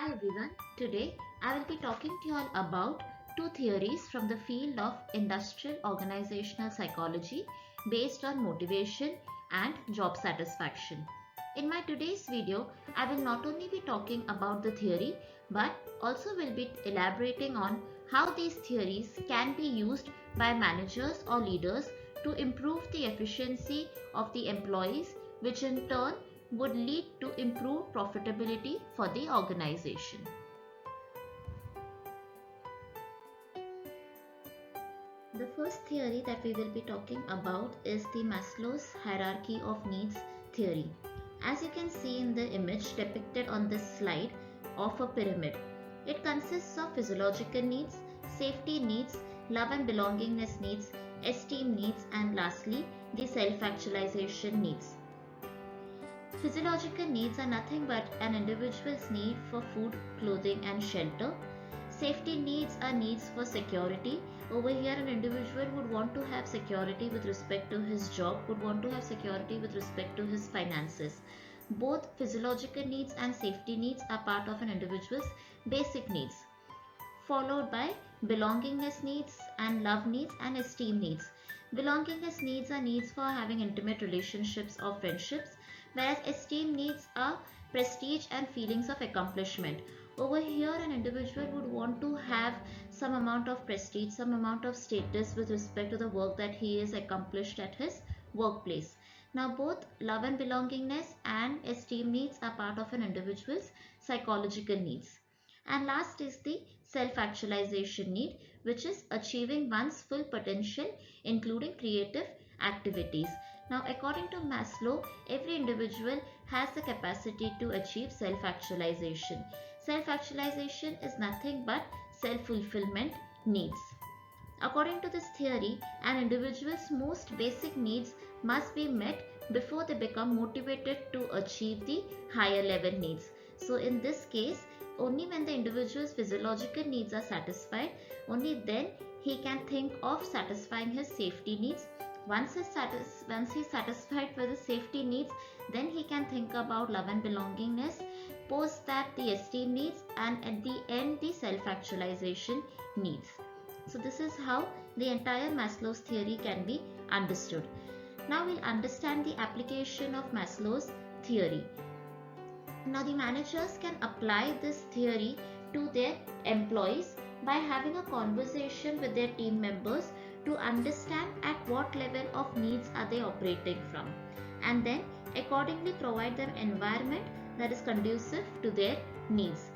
Hi everyone, today I will be talking to you all about two theories from the field of industrial organizational psychology based on motivation and job satisfaction. In my today's video, I will not only be talking about the theory but also will be elaborating on how these theories can be used by managers or leaders to improve the efficiency of the employees, which in turn would lead to improved profitability for the organization. The first theory that we will be talking about is the Maslow's hierarchy of needs theory. As you can see in the image depicted on this slide of a pyramid, it consists of physiological needs, safety needs, love and belongingness needs, esteem needs, and lastly, the self-actualization needs. Physiological needs are nothing but an individual's need for food, clothing, and shelter. Safety needs are needs for security. Over here, an individual would want to have security with respect to his job, would want to have security with respect to his finances. Both physiological needs and safety needs are part of an individual's basic needs, followed by belongingness needs and love needs and esteem needs. Belongingness needs are needs for having intimate relationships or friendships, whereas esteem needs are prestige and feelings of accomplishment. Over here, an individual would want to have some amount of prestige, some amount of status with respect to the work that he has accomplished at his workplace. Now, both love and belongingness and esteem needs are part of an individual's psychological needs. And last is the self-actualization need, which is achieving one's full potential, including creative activities. Now, according to Maslow, every individual has the capacity to achieve self-actualization. Self-actualization is nothing but self-fulfillment needs. According to this theory, an individual's most basic needs must be met before they become motivated to achieve the higher level needs. So in this case, only when the individual's physiological needs are satisfied, only then he can think of satisfying his safety needs. Once he's satisfied with his safety needs, then he can think about love and belongingness, post that the esteem needs, and at the end the self-actualization needs. So this is how the entire Maslow's theory can be understood. Now we'll understand the application of Maslow's theory. Now the managers can apply this theory to their employees by having a conversation with their team members to understand at what level of needs are they operating from, and then accordingly provide them environment that is conducive to their needs.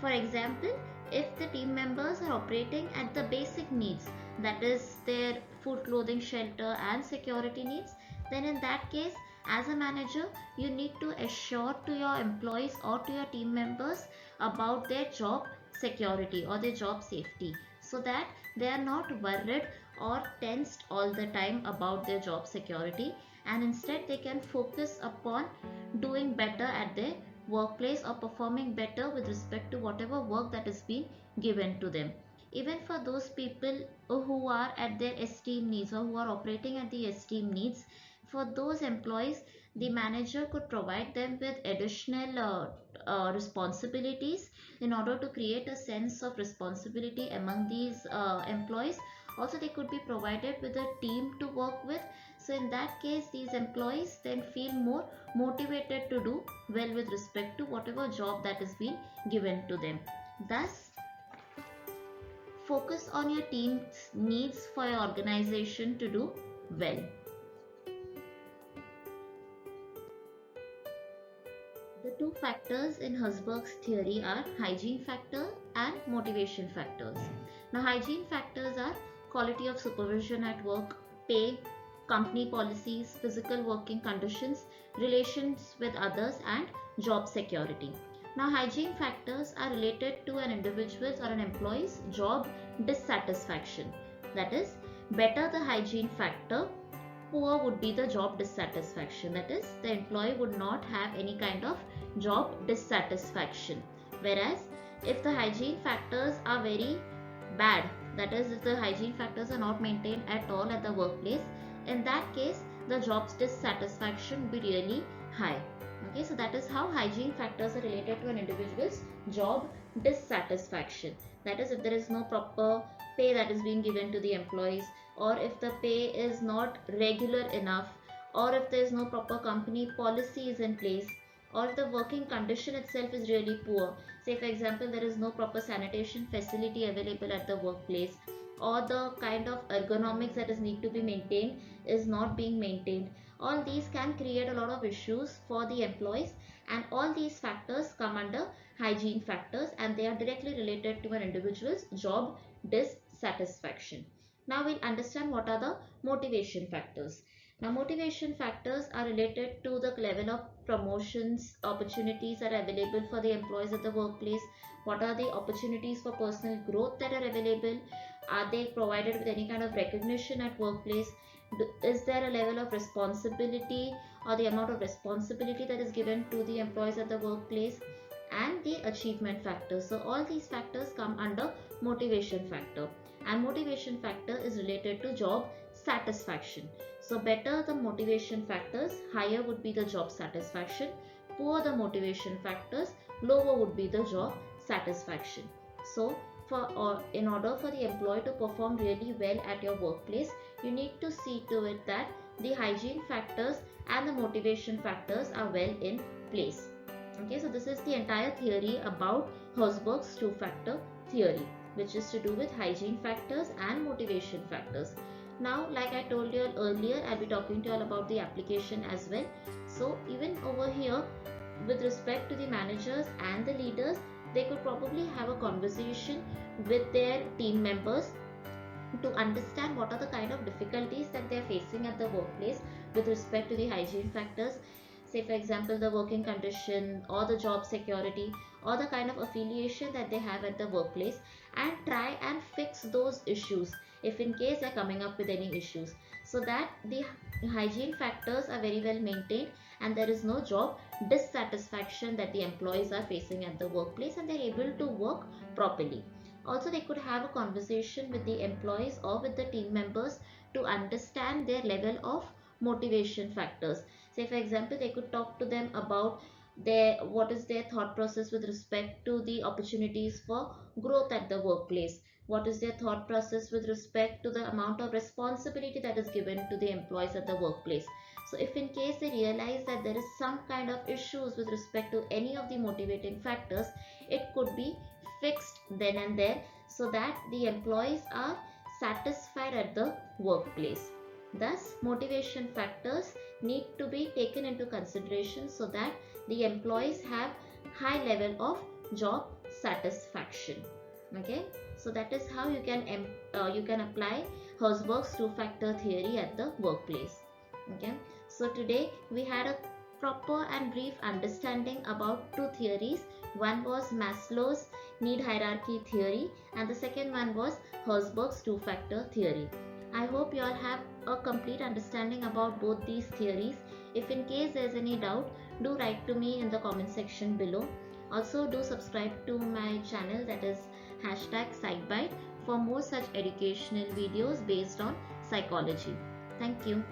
For example, if the team members are operating at the basic needs, that is their food, clothing, shelter and security needs, then in that case, as a manager, you need to assure to your employees or to your team members about their job security or their job safety, so that they are not worried or tensed all the time about their job security, and instead they can focus upon doing better at their workplace or performing better with respect to whatever work that is being given to them. Even for those people who are at their esteem needs or who are operating at the esteem needs, for those employees, the manager could provide them with additional responsibilities in order to create a sense of responsibility among these employees. Also, they could be provided with a team to work with. So in that case, these employees then feel more motivated to do well with respect to whatever job that is being given to them. Thus, focus on your team's needs for your organization to do well. The two factors in Herzberg's theory are hygiene factor and motivation factors. Now, hygiene factors are quality of supervision at work, pay, company policies, physical working conditions, relations with others, and job security. Now, hygiene factors are related to an individual's or an employee's job dissatisfaction. That is, better the hygiene factor, poor would be the job dissatisfaction. That is, the employee would not have any kind of job dissatisfaction. Whereas, if the hygiene factors are very bad, that is, if the hygiene factors are not maintained at all at the workplace, in that case, the job dissatisfaction would be really high. Okay, so that is how hygiene factors are related to an individual's job dissatisfaction. That is, if there is no proper pay that is being given to the employees, or if the pay is not regular enough, or if there is no proper company policies in place, or if the working condition itself is really poor. Say, for example, there is no proper sanitation facility available at the workplace, or the kind of ergonomics that is need to be maintained is not being maintained. All these can create a lot of issues for the employees, and all these factors come under hygiene factors, and they are directly related to an individual's job dissatisfaction. Now we'll understand what are the motivation factors. Now motivation factors are related to the level of promotions opportunities that are available for the employees at the workplace. What are the opportunities for personal growth that are available? Are they provided with any kind of recognition at workplace? Is there a level of responsibility or the amount of responsibility that is given to the employees at the workplace? And the achievement factors. So all these factors come under motivation factor, and motivation factor is related to job satisfaction. So better the motivation factors, higher would be the job satisfaction. Poor the motivation factors, lower would be the job satisfaction. So in order for the employee to perform really well at your workplace, you need to see to it that the hygiene factors and the motivation factors are well in place. Okay, so this is the entire theory about Herzberg's two-factor theory, which is to do with hygiene factors and motivation factors. Now, like I told you earlier, I'll be talking to you all about the application as well. So even over here, with respect to the managers and the leaders, they could probably have a conversation with their team members to understand what are the kind of difficulties that they are facing at the workplace with respect to the hygiene factors. Say, for example, the working condition or the job security or the kind of affiliation that they have at the workplace, and try and fix those issues if in case they're coming up with any issues, so that the hygiene factors are very well maintained and there is no job dissatisfaction that the employees are facing at the workplace, and they're able to work properly. Also, they could have a conversation with the employees or with the team members to understand their level of motivation factors. Say, for example, they could talk to them about what is their thought process with respect to the opportunities for growth at the workplace. What is their thought process with respect to the amount of responsibility that is given to the employees at the workplace. So if in case they realize that there is some kind of issues with respect to any of the motivating factors, it could be fixed then and there, so that the employees are satisfied at the workplace. Thus, motivation factors need to be taken into consideration so that the employees have high level of job satisfaction. Okay, so that is how you can apply Herzberg's two-factor theory at the workplace. Okay, so today we had a proper and brief understanding about two theories. One was Maslow's need hierarchy theory, and the second one was Herzberg's two-factor theory. I hope you all have a complete understanding about both these theories. If in case there is any doubt, do write to me in the comment section below. Also, do subscribe to my channel, that is #PsychBite, for more such educational videos based on psychology. Thank you.